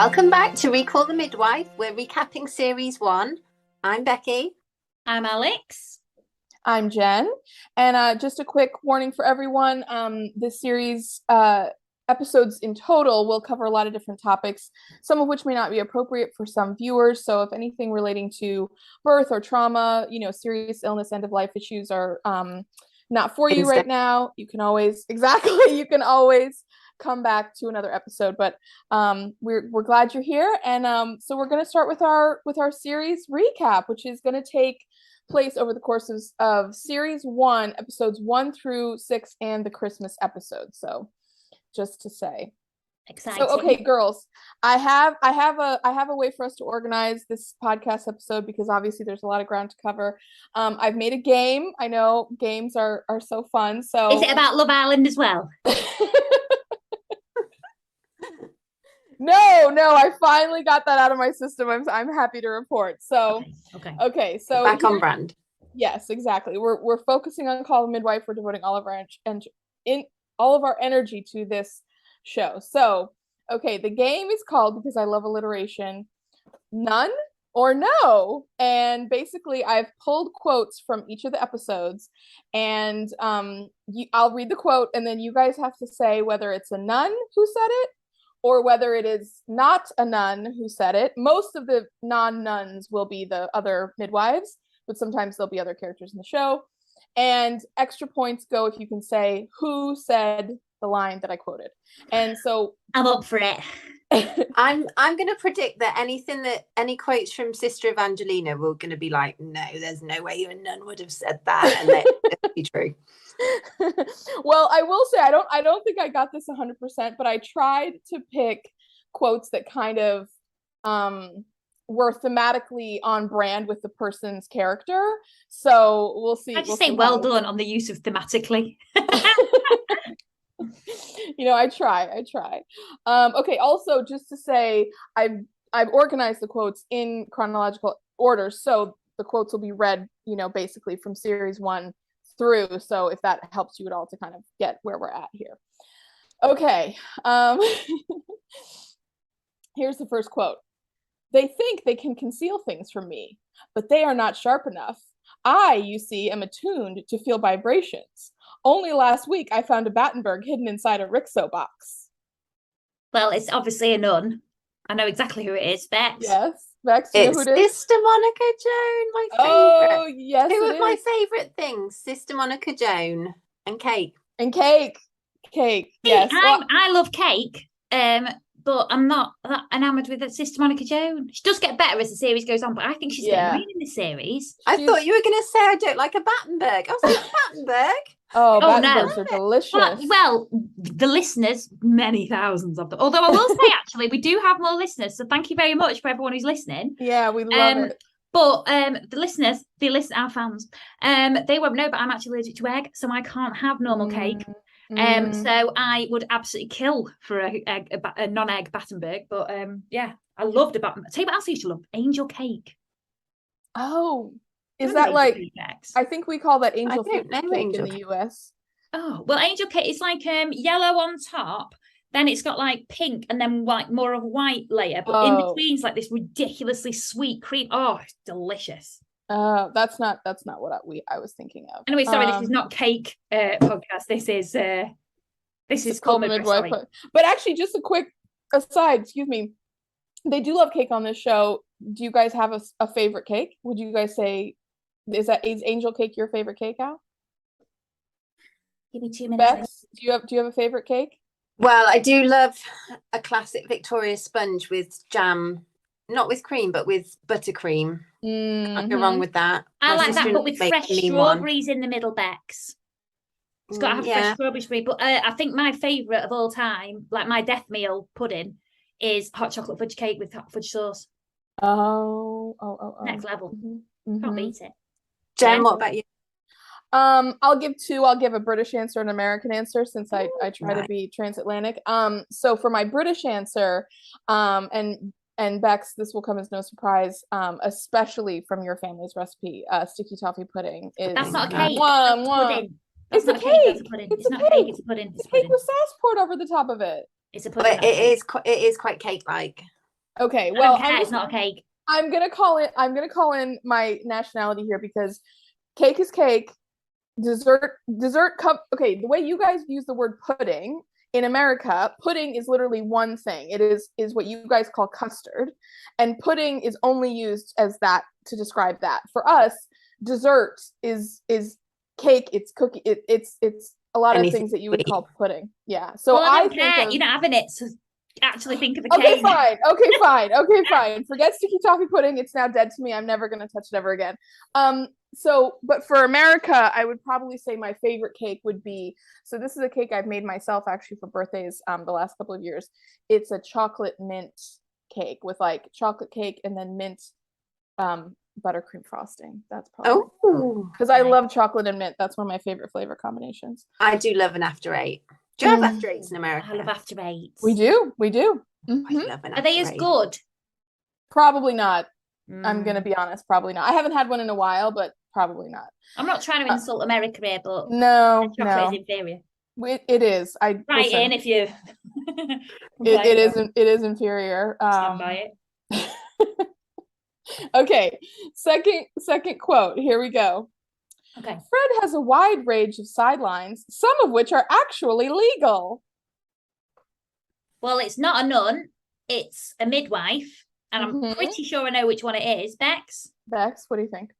Welcome back to Recall the Midwife. We're recapping series 1. I'm Becky. I'm Alex. I'm Jen. And just a quick warning for everyone, this series episodes in total will cover a lot of different topics, some of which may not be appropriate for some viewers. So if anything relating to birth or trauma, serious illness, end of life issues are not for you right now, you can always come back to another episode, but we're glad you're here. And so we're going to start with our series recap, which is going to take place over the course of series 1, episodes 1 through 6, and the Christmas episode. So just to say, exciting. So okay, girls, I have a way for us to organize this podcast episode because obviously there's a lot of ground to cover. I've made a game. I know games are so fun. So is it about Love Island as well? No, I finally got that out of my system. I'm happy to report. So okay, so back on brand. Yes, exactly. We're focusing on Call the Midwife. We're devoting all of our energy to this show. So okay, the game is called, because I love alliteration, None or No. And basically I've pulled quotes from each of the episodes, and I'll read the quote, and then you guys have to say whether it's a nun who said it or whether it is not a nun who said it. Most of the non-nuns will be the other midwives, but sometimes there'll be other characters in the show. And extra points go if you can say who said the line that I quoted. And so I'm up for it. I'm going to predict that any quotes from Sister Evangelina were going to be like, no, there's no way a nun would have said that, and that'd be true. Well, I will say I don't think I got this 100%, but I tried to pick quotes that kind of were thematically on brand with the person's character. So we'll see. I just say well done on the use of thematically. I try. Okay, also just to say, I've organized the quotes in chronological order, so the quotes will be read, basically from series 1 through. So if that helps you at all to kind of get where we're at here. Okay. Here's the first quote. They think they can conceal things from me, but they are not sharp enough. I, you see, am attuned to feel vibrations. Only last week I found a Battenberg hidden inside a Rixo box. Well, it's obviously a nun. I know exactly who it is. Bex. Yes. Bex, you know who it is? Sister Monica Joan, my favourite. Oh, yes. Two of my favourite things, Sister Monica Joan and cake. Cake, yes. I love cake, but I'm not that enamoured with Sister Monica Joan. She does get better as the series goes on, but I think she's getting annoying in the series. I thought you were going to say I don't like a Battenberg. I was like, Battenberg? Battenbergs are delicious. Well, the listeners, many thousands of them. Although I will say, actually, we do have more listeners, so thank you very much for everyone who's listening. Yeah, we love it. But the listeners, our fans, they won't know, but I'm actually allergic to egg, so I can't have normal cake. So I would absolutely kill for a non-egg Battenberg. But I loved a Battenberg. Tell you what else I used to love: angel cake. Oh. Is that like, I think we call that angel cake in the US. Oh, well, angel cake is like yellow on top, then it's got like pink and then like more of a white layer, but in between it's like this ridiculously sweet cream. Oh, it's delicious. That's not what I was thinking of. Anyway, sorry, this is not cake podcast. This is called Midwife. But actually, just a quick aside, excuse me. They do love cake on this show. Do you guys have a favorite cake? Would you guys say is angel cake your favorite cake, Al? Give me 2 minutes. Bex, do you have a favorite cake? Well, I do love a classic Victoria sponge with jam, not with cream, but with buttercream. Can't go wrong with that. I like that, but with fresh strawberries in the middle, Bex. It's got to have fresh strawberries free. But I think my favourite of all time, like my death meal pudding, is hot chocolate fudge cake with hot fudge sauce. Oh. Next level. Can't beat it. Jen, what about you? I'll give 2. I'll give a British answer and an American answer since I try to be transatlantic. So for my British answer, and Bex, this will come as no surprise, especially from your family's recipe, sticky toffee pudding is. That's not a cake. Pudding. It's a cake. It's not a cake. It's a pudding. It's cake with sauce poured over the top of it. It's a pudding. But it is quite cake-like. Okay, well, it's not a cake. I'm gonna call in my nationality here because cake is cake. Dessert cup. Okay, the way you guys use the word pudding in America, pudding is literally one thing. It is what you guys call custard, and pudding is only used as that to describe that. For us, dessert is cake. It's cookie. It's a lot of things that you would call pudding. Yeah. So well, I don't care. You're not having it. So actually think of a cake. Okay, fine. Forget sticky toffee pudding. It's now dead to me. I'm never gonna touch it ever again. So, but for America, I would probably say my favorite cake would be, so this is a cake I've made myself actually for birthdays the last couple of years. It's a chocolate mint cake with like chocolate cake and then mint buttercream frosting. That's probably because I love chocolate and mint. That's one of my favorite flavor combinations. I do love an after eight. Do you have after eights in America? I love after eights. We do. Mm-hmm. I love an Are they as good? Probably not. I'm gonna be honest, probably not. I haven't had one in a while, but probably not. I'm not trying to insult America here, but no, chocolate is inferior. It is. In if you. it is inferior. Stand by it. Okay, second quote. Here we go. Okay. Fred has a wide range of sidelines, some of which are actually legal. Well, it's not a nun. It's a midwife. And I'm pretty sure I know which one it is. Bex, what do you think?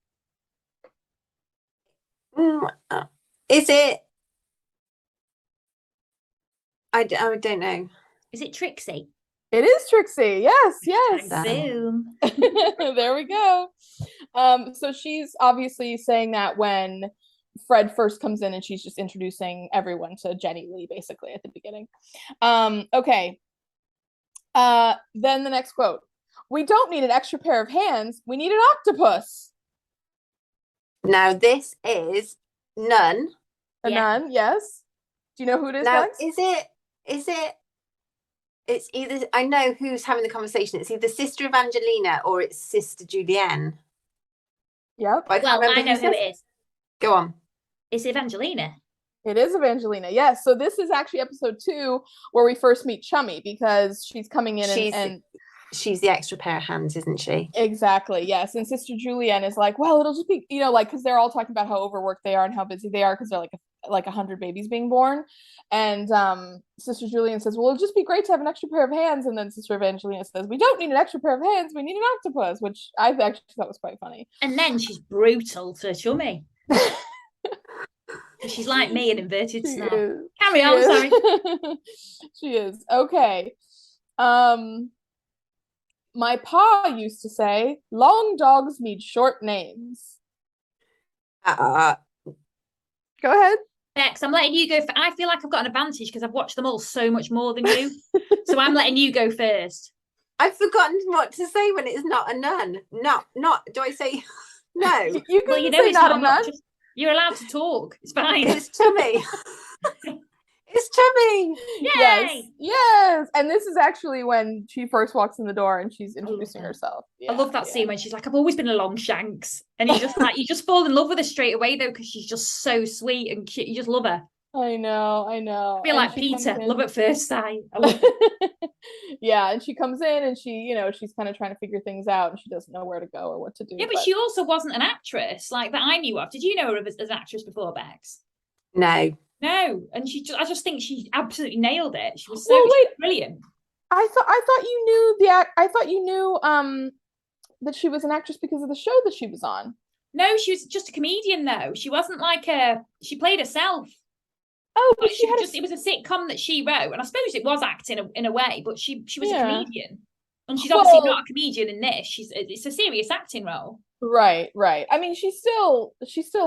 Is it? I don't know. Is it Trixie? It is Trixie. Yes. Boom. There we go. So she's obviously saying that when Fred first comes in and she's just introducing everyone to Jenny Lee basically at the beginning. Okay. Then the next quote. We don't need an extra pair of hands. We need an octopus. Now this is nun. Nun, yes. Do you know who it is? Now, Max? is it? It's either, I know who's having the conversation. It's either Sister Evangelina or it's Sister Julienne. Yep. Well, I know who it is. Go on. It's Evangelina. It is Evangelina, yes. So this is actually episode 2 where we first meet Chummy because she's coming in and she's the extra pair of hands, isn't she? Exactly, yes. And Sister Julienne is like, well, it'll just be, like, because they're all talking about how overworked they are and how busy they are because they're like 100 babies being born. And Sister Julienne says, well, it'll just be great to have an extra pair of hands. And then Sister Evangelina says, we don't need an extra pair of hands. We need an octopus, which I actually thought was quite funny. And then she's brutal to Chummy. She's like me in inverted snow. Carry on, sorry. She is. Okay. My pa used to say, long dogs need short names. Go ahead. Bex, I'm letting you go. I feel like I've got an advantage because I've watched them all so much more than you. So I'm letting you go first. I've forgotten what to say when it's not a nun. Not. Do I say no? You can say not a nun. You're allowed to talk. It's fine. It's Chummy. It's Chummy. Yay! Yes. And this is actually when she first walks in the door and she's introducing herself. I love that scene when she's like, I've always been a Longshanks. And you just fall in love with her straight away though, because she's just so sweet and cute. You just love her. I know. I feel like Peter, love at first sight. Yeah, and she comes in and she, she's kind of trying to figure things out and she doesn't know where to go or what to do. Yeah, but she also wasn't an actress like that I knew of. Did you know her as an actress before, Bex? No, and I just think she absolutely nailed it. She was so brilliant. I thought you knew that she was an actress because of the show that she was on. No, she was just a comedian though. She wasn't she played herself. Oh, but it was a sitcom that she wrote, and I suppose it was acting in a way, but she was a comedian. And she's obviously not a comedian in this. It's a serious acting role. Right. I mean, she still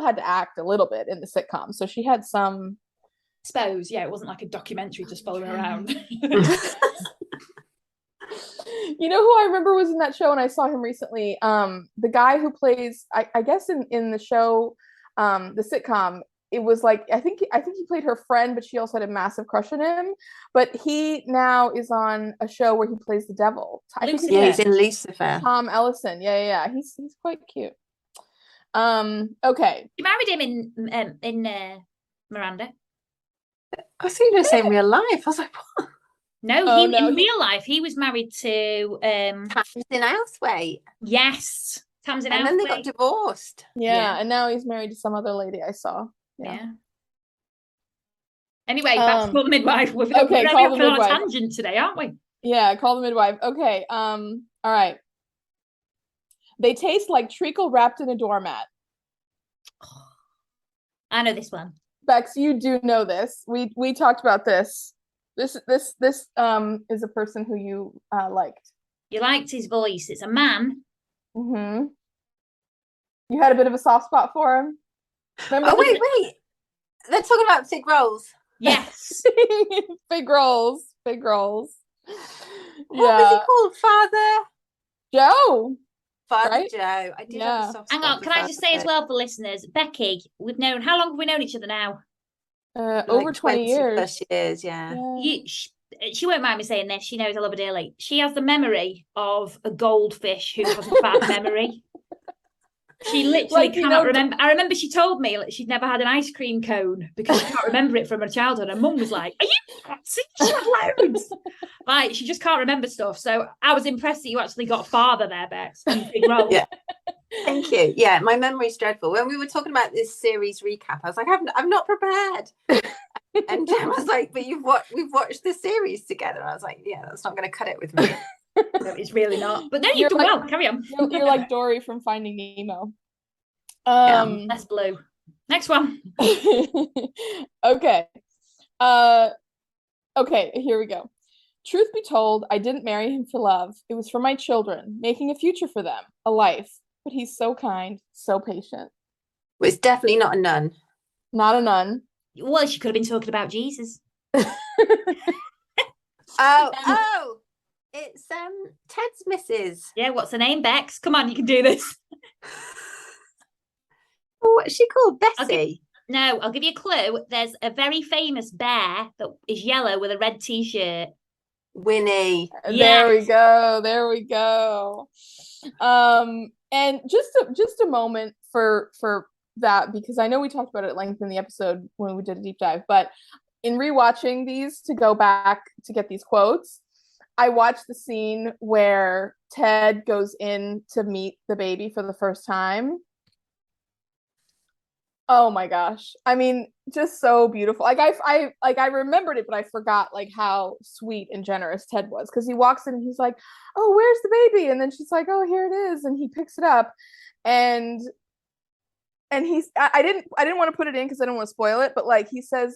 had to act a little bit in the sitcom, so she had some. I suppose, yeah, it wasn't like a documentary just following her around. You know who I remember was in that show, and I saw him recently. The guy who plays, I guess in the show, the sitcom, it was like I think he played her friend, but she also had a massive crush on him. But he now is on a show where he plays the devil. He's in Lucifer. Tom Ellison. Yeah. He's quite cute. Okay. You married him in Miranda. I thought you were saying real life. I was like, what? No, Oh, in real life, he was married to Tamsin Houseway. yes, Tamsin And then they got Houseway. divorced. Yeah, and now he's married to some other lady I saw. Yeah. Anyway, back to Midwife. We're Okay, Call the on a Midwife. tangent today, aren't we? Yeah, Call the Midwife. Okay. All right. They taste like treacle wrapped in a doormat. I know this one. Bex, you do know this. We talked about this. This is a person who you liked. You liked his voice. It's a man. Mm-hmm. You had a bit of a soft spot for him. Remember wait. They're talking about fig rolls. Yes. Big rolls. Big rolls. What was he called? Father Joe. Father Right? Joe. I did have a soft spot. Hang on, can I just say as well for listeners, Becky, how long have we known each other now? Over 20 years. Plus years, yeah. She won't mind me saying this. She knows I love her dearly. She has the memory of a goldfish who has a bad memory. She literally cannot remember. I remember she told me she'd never had an ice cream cone because she can't remember it from her childhood. Her mum was like, "Are you she had loads?" Like, she just can't remember stuff. So I was impressed that you actually got father there, Bex. Big role. Yeah. Thank you. Yeah, my memory's dreadful. When we were talking about this series recap, I was like, I'm not prepared. And Jem was like, but we've watched the series together. I was like, yeah, that's not going to cut it with me. No, it's really not. But no, you've done well. Carry on. You're like Dory from Finding Nemo. Less blue. Next one. Okay. Okay, here we go. Truth be told, I didn't marry him for love. It was for my children, making a future for them, a life. But he's so kind, so patient. Well, it's definitely not a nun. Not a nun. Well, she could have been talking about Jesus. Oh, it's Ted's missus. Yeah, what's her name? Bex. Come on, you can do this. What's she called? Bessie? I'll give you a clue. There's a very famous bear that is yellow with a red t-shirt. Winnie. Yes. There we go. And just a moment for that, because I know we talked about it at length in the episode when we did a deep dive, but in rewatching these to go back to get these quotes, I watched the scene where Ted goes in to meet the baby for the first time. Oh my gosh. I mean, just so beautiful. Like I remembered it, but I forgot like how sweet and generous Ted was, because he walks in and he's like, "Oh, where's the baby?" And then she's like, "Oh, here it is." And he picks it up, and I didn't want to put it in because I don't want to spoil it, but like he's like,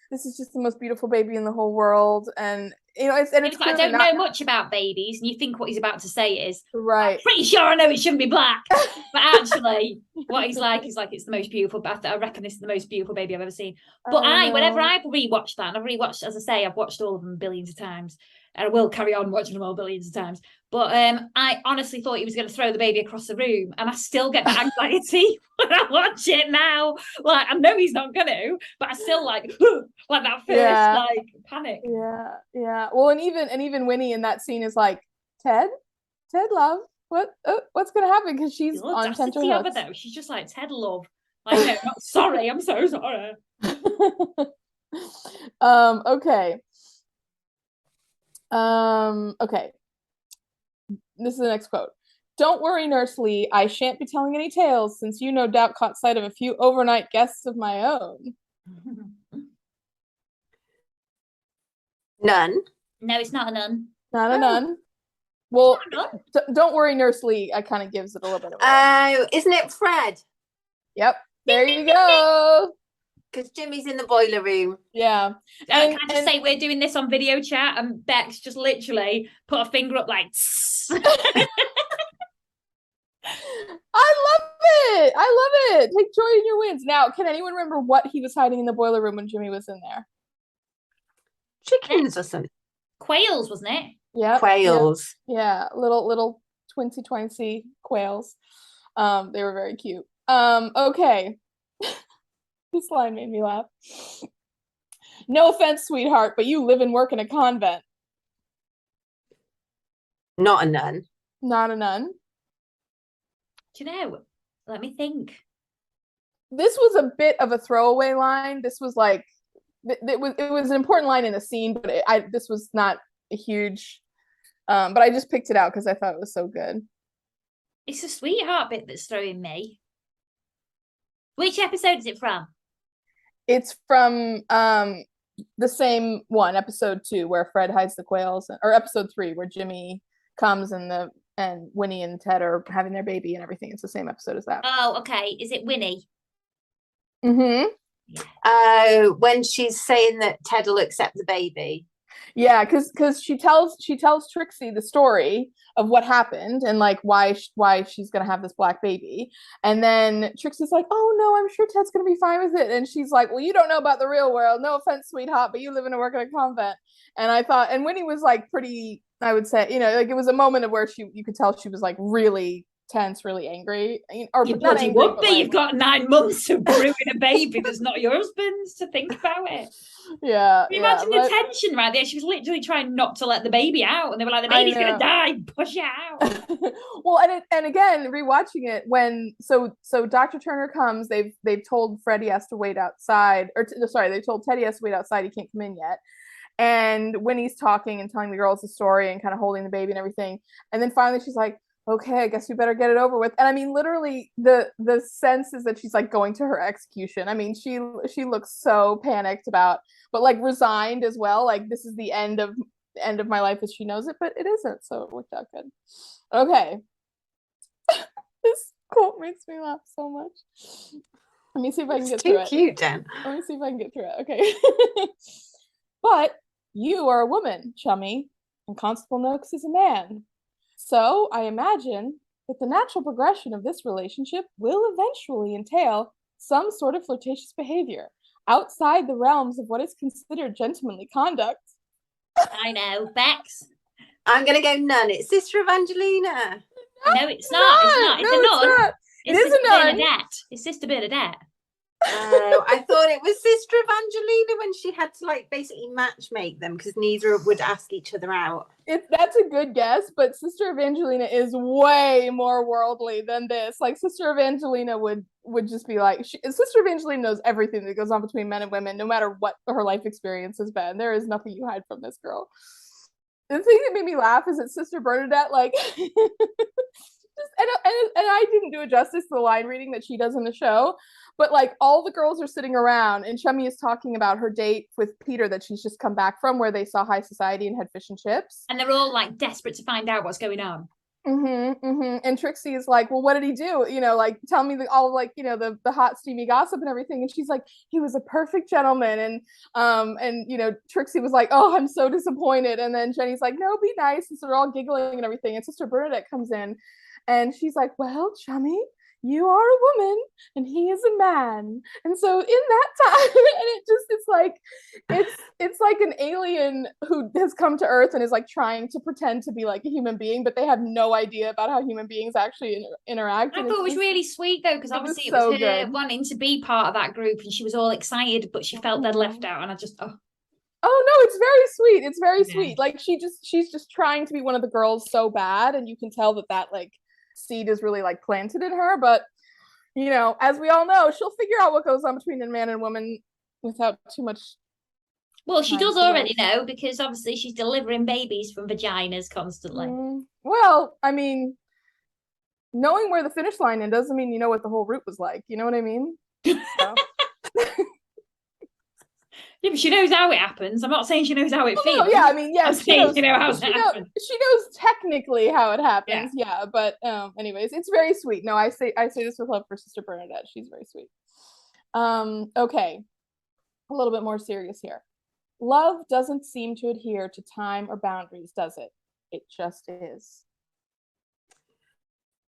"This is just the most beautiful baby in the whole world." And it's like, I don't know much about babies, and you think what he's about to say is right. I'm pretty sure I know it shouldn't be black, but actually, what he's like is like it's the most beautiful. But I reckon this is the most beautiful baby I've ever seen. But whenever I've rewatched that, and I've rewatched, as I say, I've watched all of them billions of times, and I will carry on watching them all billions of times. But I honestly thought he was going to throw the baby across the room, and I still get that anxiety when I watch it now. Like, I know he's not going to, but I still like that first like panic. Yeah. Well, and even Winnie in that scene is like, Ted, love, what's going to happen? Because she's on tenterhooks. Though she's just like, Ted, love. Like, no, not sorry. I'm so sorry. Okay. Okay. This is the next quote. "Don't worry, Nurse Lee. I shan't be telling any tales, since you no doubt caught sight of a few overnight guests of my own." Nun. No, it's not a nun. Not a nun. Well, don't worry, Nurse Lee. I kind of gives it a little bit of. Oh, isn't it Fred? Yep. There you go. Because Jimmy's in the boiler room. Yeah. Can I just say we're doing this on video chat, and Bex just literally put a finger up like. I love it. Take joy in your wins. Now, can anyone remember what he was hiding in the boiler room when Jimmy was in there? Chickens or something. Quails, wasn't it? Yeah. Quails. Yeah. Little twincy quails. They were very cute. Okay. This line made me laugh. "No offense, sweetheart, but you live and work in a convent." Not a nun. Not a nun. Do you know? Let me think. This was a bit of a throwaway line. This was like it was an important line in a scene, but this was not a huge. But I just picked it out because I thought it was so good. It's the sweetheart bit that's throwing me. Which episode is it from? It's from the same one, episode 2, where Fred hides the quails, or episode 3, where Jimmy comes and Winnie and Ted are having their baby and everything. It's the same episode as that. Oh, okay. Is it Winnie? Mm-hmm. Yeah. When she's saying that Ted will accept the baby. Yeah, because she tells Trixie the story of what happened and like why she's gonna have this black baby, and then Trixie's like, oh no, I'm sure Ted's gonna be fine with it, and she's like, well, you don't know about the real world, no offense, sweetheart, but you live and work in a convent. And I thought, and Winnie was like pretty, I would say, like it was a moment of where you could tell she was like really tense, really angry, or you not angry, would be. Like, you've got 9 months of brewing a baby that's not your husband's to think about it. Yeah. Imagine the tension right there. She was literally trying not to let the baby out, and they were like, the baby's gonna die, push it out. Well, and again, rewatching it, when so Dr. Turner comes, they've told Fred he has to wait outside, they told Ted he has to wait outside, he can't come in yet. And when he's talking and telling the girls the story and kind of holding the baby and everything, and then finally she's like, okay, I guess we better get it over with. And I mean, literally the sense is that she's like going to her execution. I mean, she looks so panicked about, but like resigned as well. Like this is the end of my life as she knows it, but it isn't. So it worked out good. Okay. This quote makes me laugh so much. Let me see if I can get through it. Too cute, Dan. Let me see if I can get through it. Okay. But you are a woman, Chummy, and Constable Noakes is a man. So I imagine that the natural progression of this relationship will eventually entail some sort of flirtatious behavior outside the realms of what is considered gentlemanly conduct. I know, Bex. I'm going to go none. It's Sister Evangelina. No, it's not. It's not. It's a nun. It is a nun. Bernadette. It's Sister Bernadette. Oh, I thought it was Sister Evangelina when she had to like basically match make them because neither would ask each other out. That's a good guess, but Sister Evangelina is way more worldly than this. Like Sister Evangelina would just be like, Sister Evangelina knows everything that goes on between men and women, no matter what her life experience has been. There is nothing you hide from this girl. The thing that made me laugh is that Sister Bernadette, like, and I didn't do it justice to the line reading that she does in the show, but like all the girls are sitting around and Chummy is talking about her date with Peter that she's just come back from, where they saw High Society and had fish and chips. And they're all like desperate to find out what's going on. And Trixie is like, well, what did he do? Like tell me all like, the hot steamy gossip and everything. And she's like, he was a perfect gentleman. And Trixie was like, oh, I'm so disappointed. And then Jenny's like, no, be nice. And so they're all giggling and everything. And Sister Bernadette comes in and she's like, well, Chummy, you are a woman and he is a man. And so in that time, and it's like an alien who has come to Earth and is like trying to pretend to be like a human being, but they have no idea about how human beings actually interact. I thought it was really sweet though, because obviously it was her wanting to be part of that group and she was all excited, but she felt they'd left out, and I just Oh no, it's very sweet. It's very sweet. Like she's just trying to be one of the girls so bad, and you can tell that like seed is really like planted in her. But as we all know, she'll figure out what goes on between a man and woman without too much. Well, she does already know, because obviously she's delivering babies from vaginas constantly. Well, I mean, knowing where the finish line is doesn't mean you know what the whole route was like. You know what I mean? So. Yeah, but she knows how it happens. I'm not saying she knows how it feels. No, yeah, I mean, yes, she knows how it happens. She knows technically how it happens. Yeah, but anyways, it's very sweet. No, I say this with love for Sister Bernadette. She's very sweet. Okay, a little bit more serious here. Love doesn't seem to adhere to time or boundaries, does it? It just is.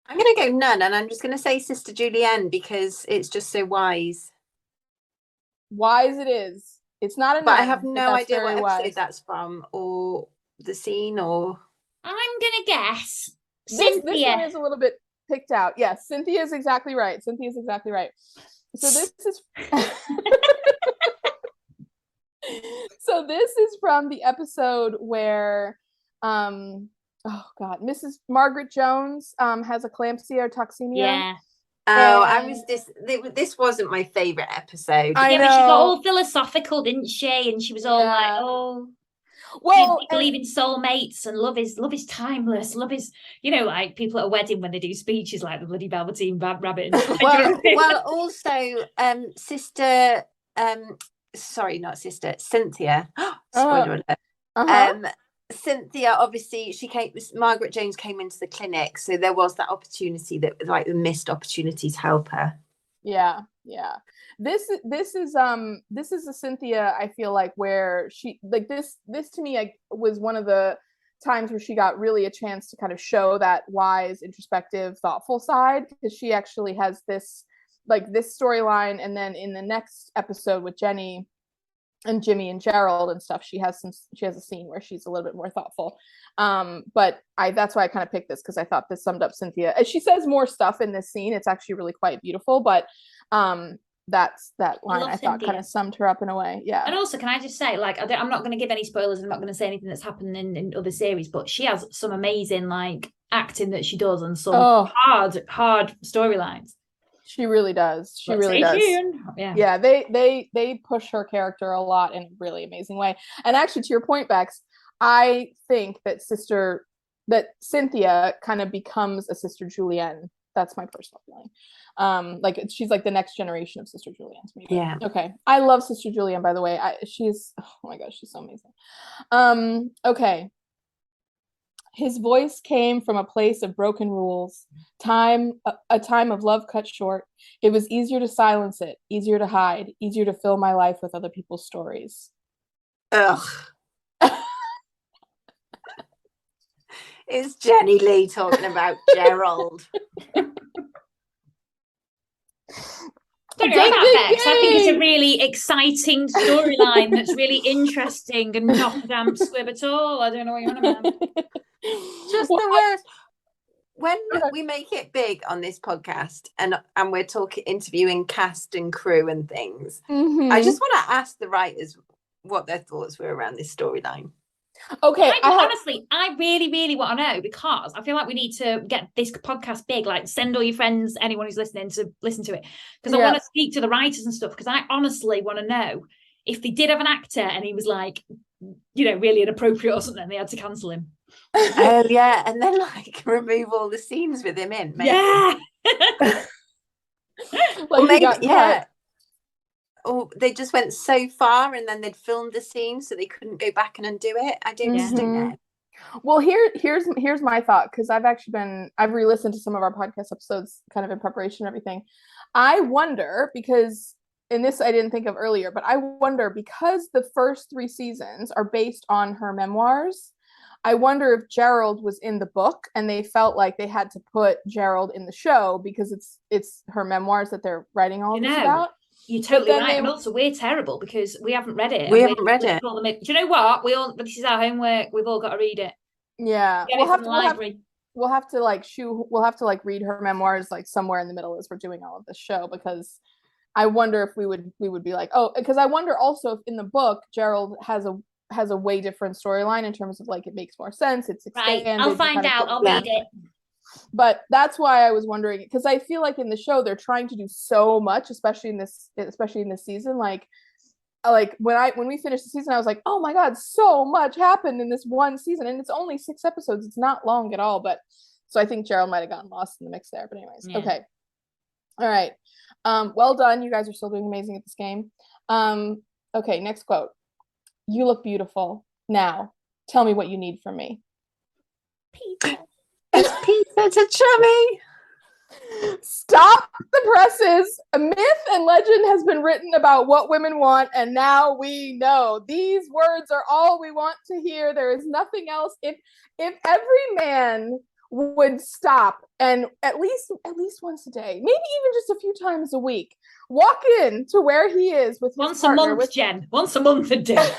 I'm going to go none, and I'm just going to say Sister Julienne because it's just so wise. Wise it is. It's not a but I have no idea what episode that's from, or the scene, or I'm gonna guess Cynthia. This one is a little bit picked out. Yes, Cynthia is exactly right. So this is so this is from the episode where Mrs. Margaret Jones has eclampsia or toxemia. Yeah. Oh, I was this wasn't my favorite episode. I Yeah, know. but she got all philosophical, didn't she? And she was all like, Yeah. "Oh, Well, we believe in soulmates, and love is timeless. Love is, like people at a wedding when they do speeches like the bloody Velveteen Rabbit and well, also, sister, sorry, not sister, Cynthia. Spoiler alert. Cynthia, obviously, Margaret Jones came into the clinic, so there was that opportunity, that like the missed opportunity to help her. Yeah. This is a Cynthia, I feel like, where she like this to me was one of the times where she got really a chance to kind of show that wise, introspective, thoughtful side, because she actually has this storyline, and then in the next episode with Jenny and Jimmy and Gerald and stuff, she has a scene where she's a little bit more thoughtful. But that's why I kind of picked this, because I thought this summed up Cynthia. She says more stuff in this scene. It's actually really quite beautiful, but that line I thought kind of summed her up in a way. Yeah. And also, can I just say, like, I'm not going to give any spoilers. I'm not going to say anything that's happened in other series, but she has some amazing like acting that she does, and some hard storylines. She really does. She really does. Yeah. They push her character a lot in a really amazing way. And actually, to your point, Bex, I think that Cynthia kind of becomes a Sister Julienne. That's my personal feeling. Like she's like the next generation of Sister Julienne to me. Yeah. Okay. I love Sister Julienne, by the way. She's, oh my gosh, she's so amazing. Okay. His voice came from a place of broken rules. A time of love cut short. It was easier to silence it, easier to hide, easier to fill my life with other people's stories. Ugh. It's Jenny Lee talking about Gerald. Don't know about Bex. I think it's a really exciting storyline that's really interesting and not a damn squib at all. I don't know what you're on about. Just the worst. When we make it big on this podcast and we're interviewing cast and crew and things, I just want to ask the writers what their thoughts were around this storyline. Okay, honestly, I really, really want to know, because I feel like we need to get this podcast big. Like, send all your friends, anyone who's listening, to listen to it, because I want to speak to the writers and stuff. Because I honestly want to know if they did have an actor and he was like, really inappropriate or something, they had to cancel him. Oh yeah, and then like remove all the scenes with him in. Maybe. Yeah. Or maybe or they just went so far and then they'd filmed the scene so they couldn't go back and undo it. I don't know. Well, here's my thought, because I've re-listened to some of our podcast episodes kind of in preparation and everything. I wonder, because in this I didn't think of earlier, but I wonder, because the first 3 seasons are based on her memoirs, I wonder if Gerald was in the book and they felt like they had to put Gerald in the show because it's her memoirs that they're writing all this about. You're totally right. And also, we're terrible because we haven't read it. We haven't read it. Do you know what? This is our homework. We've all got to read it. Yeah. We'll have to read her memoirs like somewhere in the middle as we're doing all of this show, because I wonder if we would be like, because I wonder also if in the book Gerald has a way different storyline in terms of like it makes more sense. It's expanded. Right. I'll find out. I'll read it. But that's why I was wondering, because I feel like in the show they're trying to do so much, especially in this season. Like when we finished the season, I was like, oh my god, so much happened in this one season, and it's only 6 episodes. It's not long at all. But so I think Gerald might have gotten lost in the mix there. But anyways, okay, all right. Well done. You guys are still doing amazing at this game. Okay, next quote. You look beautiful. Now, tell me what you need from me. Pizza. It's pizza to chummy. Stop the presses. A myth and legend has been written about what women want, and now we know. These words are all we want to hear. There is nothing else. If every man would stop and at least once a day, maybe even just a few times a week, walk in to where he is with his once partner, a month, Jen. Once a month a day.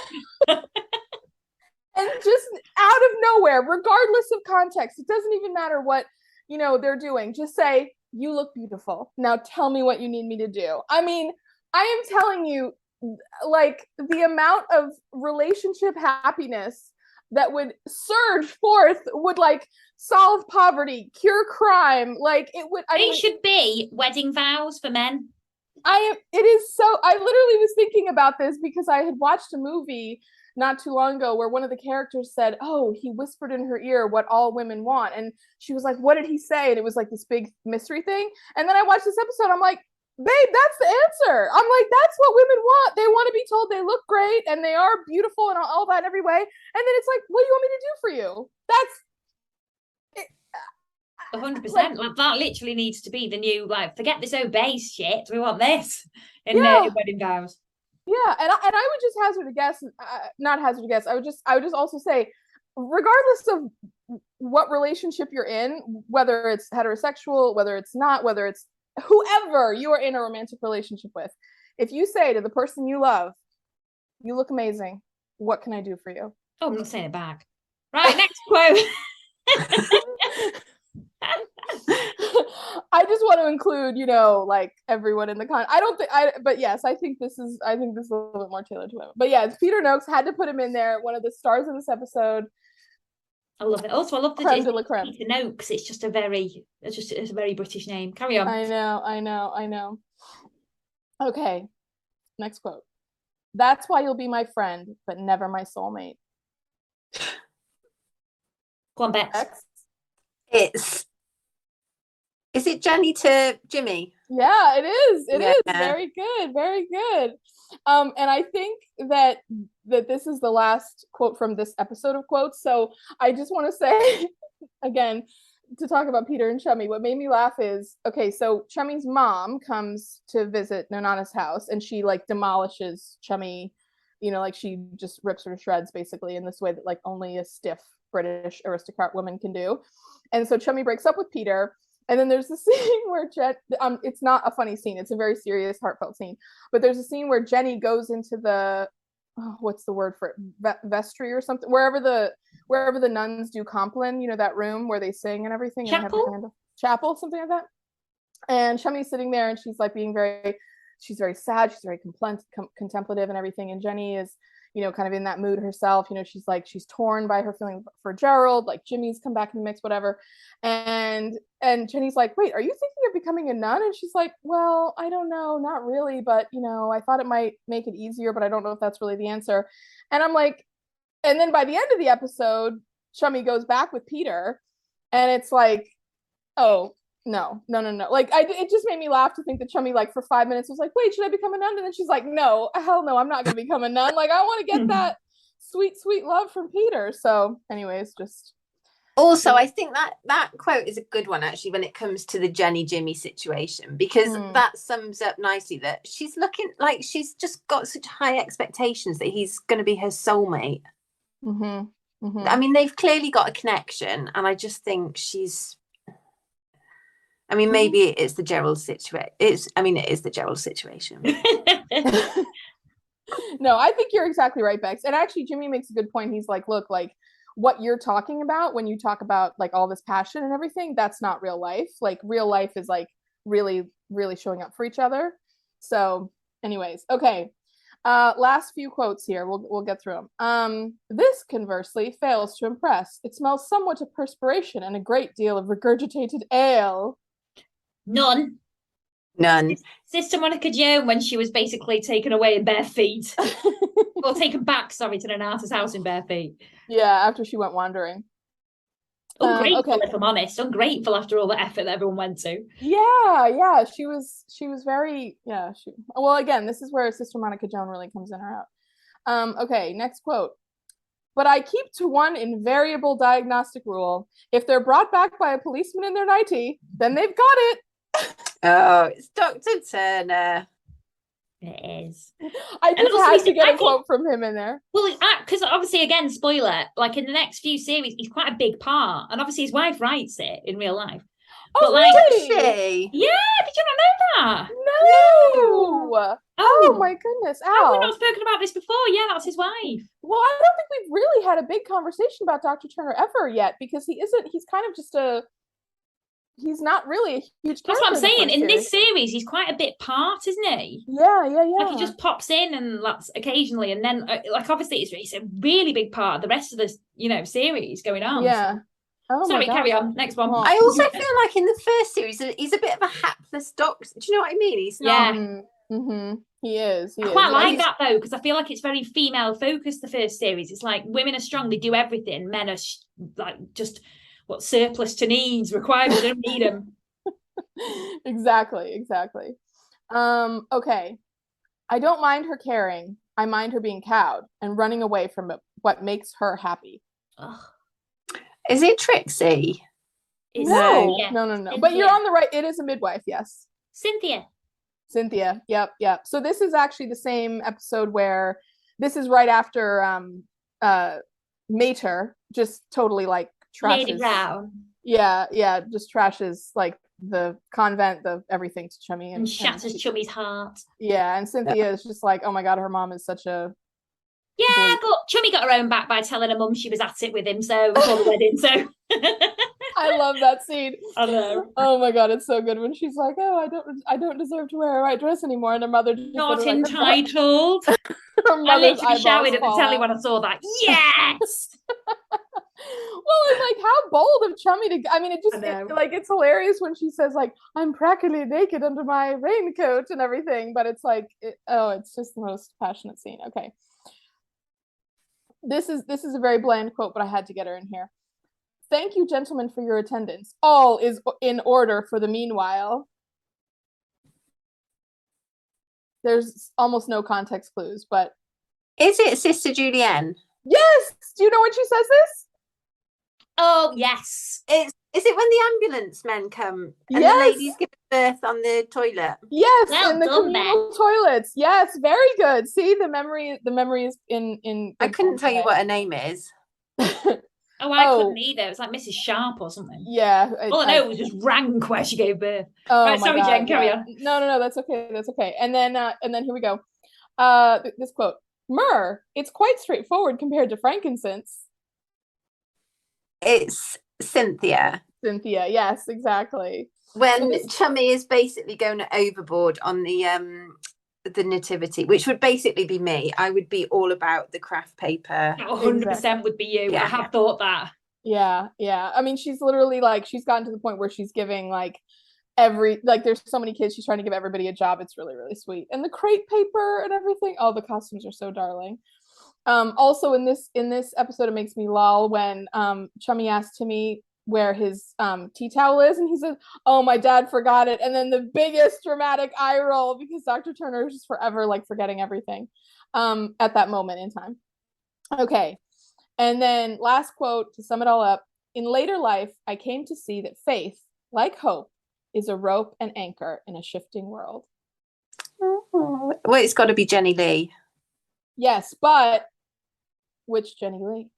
And just out of nowhere, regardless of context, it doesn't even matter what they're doing. Just say, you look beautiful. Now tell me what you need me to do. I mean, I am telling you, like, the amount of relationship happiness that would surge forth, would like solve poverty, cure crime. Like it would. It should be wedding vows for men. It is so. I literally was thinking about this because I had watched a movie not too long ago where one of the characters said, "Oh, he whispered in her ear what all women want," and she was like, "What did he say?" And it was like this big mystery thing. And then I watched this episode. I'm like, babe, that's the answer. I'm like, that's what women want. They want to be told they look great and they are beautiful and all that in every way. And then it's like, what do you want me to do for you? That's 100%. Like that literally needs to be the new, like, forget this obey shit. We want this in wedding vows. Yeah, and I would just hazard a guess, not hazard a guess. I would just also say, regardless of what relationship you're in, whether it's heterosexual, whether it's not, whether it's whoever you are in a romantic relationship with, if you say to the person you love, "You look amazing. What can I do for you?" Oh, I'm not saying it back. Right, next quote. I just want to include, like everyone in the but yes, I think this is a little bit more tailored to women. But yeah, it's Peter Noakes, had to put him in there, one of the stars of this episode. I love it. Also, I love the creme de la creme. Peter Noakes. It's a very British name. Carry on. I know. Okay, next quote. "That's why you'll be my friend, but never my soulmate." Go on, Bex. Is it Jenny to Jimmy? Yeah, it is. It is very good, very good. And I think that this is the last quote from this episode of quotes. So I just want to say again, to talk about Peter and Chummy, what made me laugh is, okay, so Chummy's mom comes to visit Nonana's house and she like demolishes Chummy, like she just rips her to shreds basically in this way that like only a stiff British aristocrat woman can do. And so Chummy breaks up with Peter. And then there's a scene where it's not a funny scene. It's a very serious, heartfelt scene. But there's a scene where Jenny goes into the, what's the word for it? Vestry or something, wherever the nuns do Compline, that room where they sing and everything. Chapel, something like that. And Chummy's sitting there and she's like she's very sad. She's very contemplative and everything. And Jenny is, kind of in that mood herself. She's torn by her feeling for Gerald, like Jimmy's come back in the mix, whatever. And Jenny's like, "Wait, are you thinking of becoming a nun?" And she's like, "Well, I don't know, not really, but I thought it might make it easier, but I don't know if that's really the answer." And I'm like, and then by the end of the episode, Chummy goes back with Peter and it's like, oh, no. Like it just made me laugh to think that Chummy like for 5 minutes was like, "Wait, should I become a nun?" And then she's like, "No, hell no, I'm not going to become a nun. Like I want to get that sweet, sweet love from Peter." So anyways, just. Also, I think that quote is a good one actually when it comes to the Jenny Jimmy situation, because that sums up nicely that she's looking like she's just got such high expectations that he's going to be her soulmate. I mean, they've clearly got a connection, and I just think maybe it's the Gerald situation. It is the Gerald situation. No, I think you're exactly right, Bex. And actually, Jimmy makes a good point. He's like, "Look, like what you're talking about when you talk about like all this passion and everything, that's not real life. Like real life is like really, really showing up for each other." So anyways, okay. Last few quotes here. We'll get through them. "This, conversely, fails to impress. It smells somewhat of perspiration and a great deal of regurgitated ale." None. Sister Monica Joan, when she was basically taken away in bare feet. Or taken back, to Nonana's house in bare feet. Yeah, after she went wandering. Ungrateful, if I'm honest. Ungrateful after all the effort that everyone went to. Yeah. She was very, well, again, this is where Sister Monica Joan really comes in or out. Okay, next quote. "But I keep to one invariable diagnostic rule. If they're brought back by a policeman in their nightie, then they've got it." Oh, it's Dr. Turner. It is. I just had to get a quote from him in there. Well, because obviously, again, spoiler, like in the next few series, he's quite a big part. And obviously his wife writes it in real life. Oh, but like, really? Yeah, did you not know that? No. Oh my goodness. Have we not spoken about this before? Yeah, that's his wife. Well, I don't think we've really had a big conversation about Dr. Turner ever yet, because he's kind of just he's not really a huge That's what I'm character saying. in In this series, he's quite a bit part, isn't he? Yeah. Like he just pops in and that's occasionally, and then like obviously it's a really big part of the rest of the series going on. Yeah. So. Oh Sorry, my carry gosh. on. Next one. Well, I also feel like in the first series, he's a bit of a hapless doctor. Do you know what I mean? He's not. Yeah. Mm-hmm. He is. I quite like that though, because I feel like it's very female focused. The first series, it's like women are strong, they do everything. Men are like just what surplus to needs, requirements, they don't need them. Exactly. Okay. I don't mind her caring. I mind her being cowed and running away from what makes her happy. Ugh. Is it Trixie? No. Yeah. No. But you're on the right. It is a midwife. Yes. Cynthia. Yep. So this is actually the same episode where this is right after Mater just totally like trashes. Lady Brown. Yeah, just trashes like the convent, the everything to Chummy and shatters Chummy's heart. Yeah, and Cynthia is just like, oh my god, her mom is such a but Chummy got her own back by telling her mum she was at it with him, so before the wedding. So I love that scene. I know. Oh my god, it's so good when she's like, "Oh, I don't deserve to wear a white dress ananymore," and her mother just not entitled. I literally shouted at the telly when I saw that. Yes. Well, it's like how bold of Chummy to. I mean, it's hilarious when she says like, "I'm practically naked under my raincoat" and everything, but it's like, it's just the most passionate scene. Okay. This is a very bland quote, but I had to get her in here. Thank you, gentlemen, for your attendance. All is in order for the meanwhile. There's almost no context clues, but is it Sister Julienne? Yes. Do you know when she says this? Oh yes. Is it when the ambulance men come and the ladies give birth on the toilet? Yes, in the communal toilets. Yes, very good. See, the memory is in I couldn't tell you what her name is. I couldn't either. It's like Mrs. Sharp or something. Yeah. All I know was just rank where she gave birth. Oh, right, sorry, Jen, carry on. No, that's okay. And then here we go. This quote. Myrrh, it's quite straightforward compared to frankincense. It's Cynthia, yes, exactly. When Chummy is basically going overboard on the nativity, which would basically be me. I would be all about the craft paper. 100% would be you. Yeah. I have thought that. Yeah. I mean, she's literally like, she's gotten to the point where she's giving like there's so many kids, she's trying to give everybody a job. It's really, really sweet. And the crepe paper and everything. Oh, the costumes are so darling. Also in this episode, it makes me lol when Chummy asks Timmy where his tea towel is, and he says, "Oh, my dad forgot it," and then the biggest dramatic eye roll because Dr. Turner is just forever like forgetting everything at that moment in time. Okay, and then last quote to sum it all up: in later life, I came to see that faith, like hope, is a rope and anchor in a shifting world. Well, it's got to be Jenny Lee. Yes, but which Jenny Lee?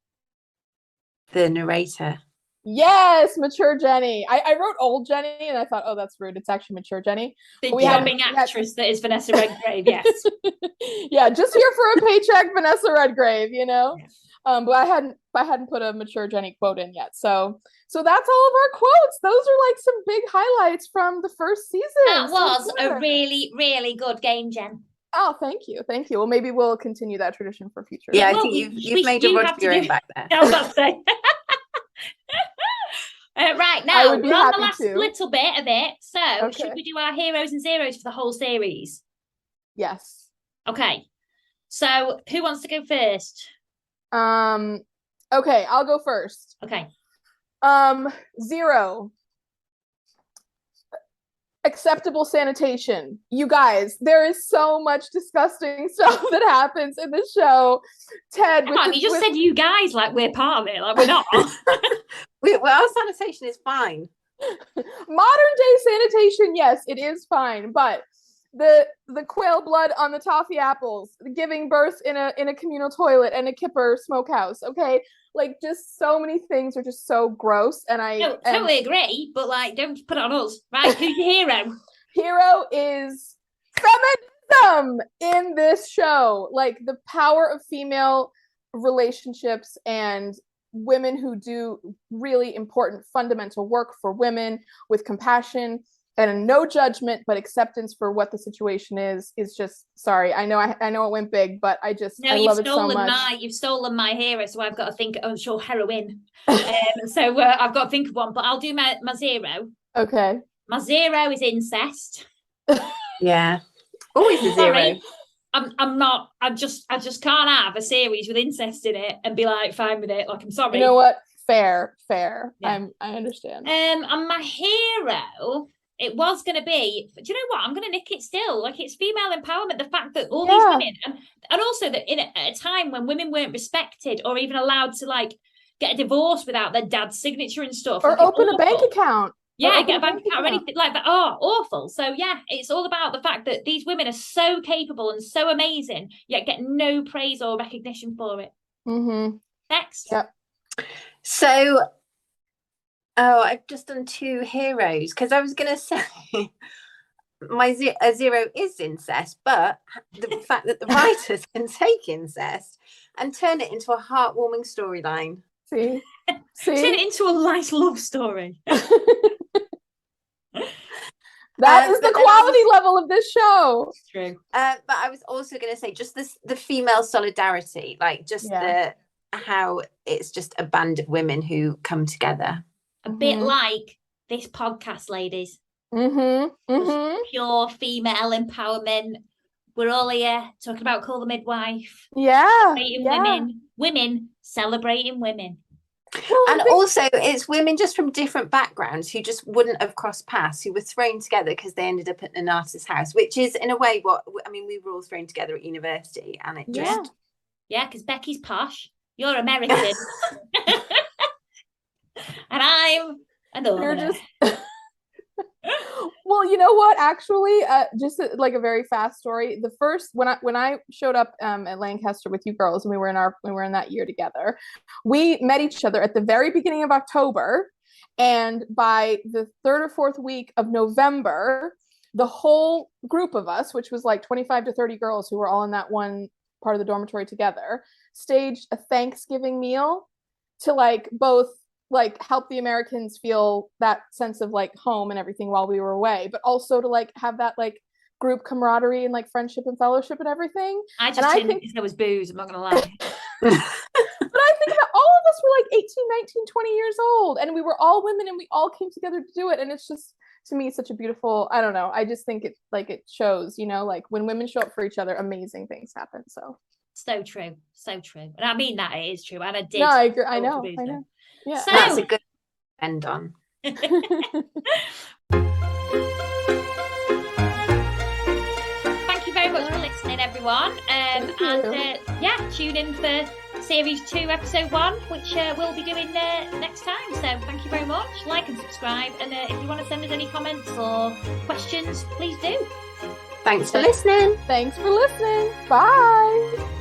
The narrator. Yes, mature Jenny. I wrote old Jenny and I thought, oh, that's rude. It's actually mature Jenny. The jobbing actress that is Vanessa Redgrave, yes. Yeah, just here for a paycheck, Vanessa Redgrave, you know? Yeah. But I hadn't put a mature Jenny quote in yet. So that's all of our quotes. Those are like some big highlights from the first season. That was a really, really good game, Jen. Oh, thank you. Well, maybe we'll continue that tradition for future. Yeah, I think you've made a rod of your own back there. I was about to say. Right, now we're on the last little bit of it. So should we do our heroes and zeros for the whole series? Yes. Okay. So who wants to go first? Okay, I'll go first. Okay. 0. Acceptable sanitation. You guys, there is so much disgusting stuff that happens in this show. Ted, you just said you guys like we're part of it, like we're not. Well, our sanitation is fine. Modern day sanitation, yes, it is fine, but the quail blood on the toffee apples, giving birth in a communal toilet and a kipper smokehouse, okay? Like, just so many things are just so gross, and I totally agree, but like, don't put it on us. Right, who's your hero? Hero is feminism in this show. Like, the power of female relationships and women who do really important fundamental work for women with compassion and no judgment, but acceptance for what the situation is just, sorry. I know it went big, but I love it so much. You've stolen my hero, so I've got to think, sure, heroine. So I've got to think of one, but I'll do my zero. Okay. My zero is incest. Yeah. Always a zero. I just can't have a series with incest in it and be like fine with it. Like, I'm sorry. You know what? Fair. Yeah. I understand. And my hero, it was going to be, do you know what? I'm going to nick it still. Like, it's female empowerment. The fact that all these women, and also that at a time when women weren't respected or even allowed to like get a divorce without their dad's signature and stuff, or like, open a bank account. Yeah, get a bank account or anything like that. Oh, awful. So yeah, it's all about the fact that these women are so capable and so amazing, yet get no praise or recognition for it. Mm-hmm. Next. Yep. So, I've just done two heroes because I was going to say my zero is incest, but the fact that the writers can take incest and turn it into a heartwarming storyline. See? Turn it into a nice love story. That is the quality level of this show. It's true. But I was also going to say just the female solidarity, like just how it's just a band of women who come together. A bit like this podcast, ladies. Mm-hmm. Pure female empowerment. We're all here talking about Call the Midwife. Yeah. Women celebrating women. Well, and also it's women just from different backgrounds who just wouldn't have crossed paths, who were thrown together because they ended up at an artist's house, which is in a way we were all thrown together at university, and it just because Becky's posh, you're American, and I'm a Northerner. Well, you know what? Actually, just like a very fast story. The first when I showed up at Lancaster with you girls, and we were in that year together, we met each other at the very beginning of October, and by the 3rd or 4th week of November, the whole group of us, which was like 25 to 30 girls who were all in that one part of the dormitory together, staged a Thanksgiving meal to like both like help the Americans feel that sense of like home and everything while we were away, but also to like have that like group camaraderie and like friendship and fellowship and everything. I think because there was booze, I'm not gonna lie. But I think that all of us were like 18, 19, 20 years old, and we were all women and we all came together to do it. And it's just, to me, such a beautiful, I don't know, I just think it shows, you know, like when women show up for each other, amazing things happen. So true. And I mean that, it is true. And I did. No, I agree. I know. Yeah, so, that's a good end on. Thank you very much for listening, everyone. Tune in for Series 2, Episode 1, which we'll be doing next time. So thank you very much. Like and subscribe. And if you want to send us any comments or questions, please do. Thanks for listening. Bye.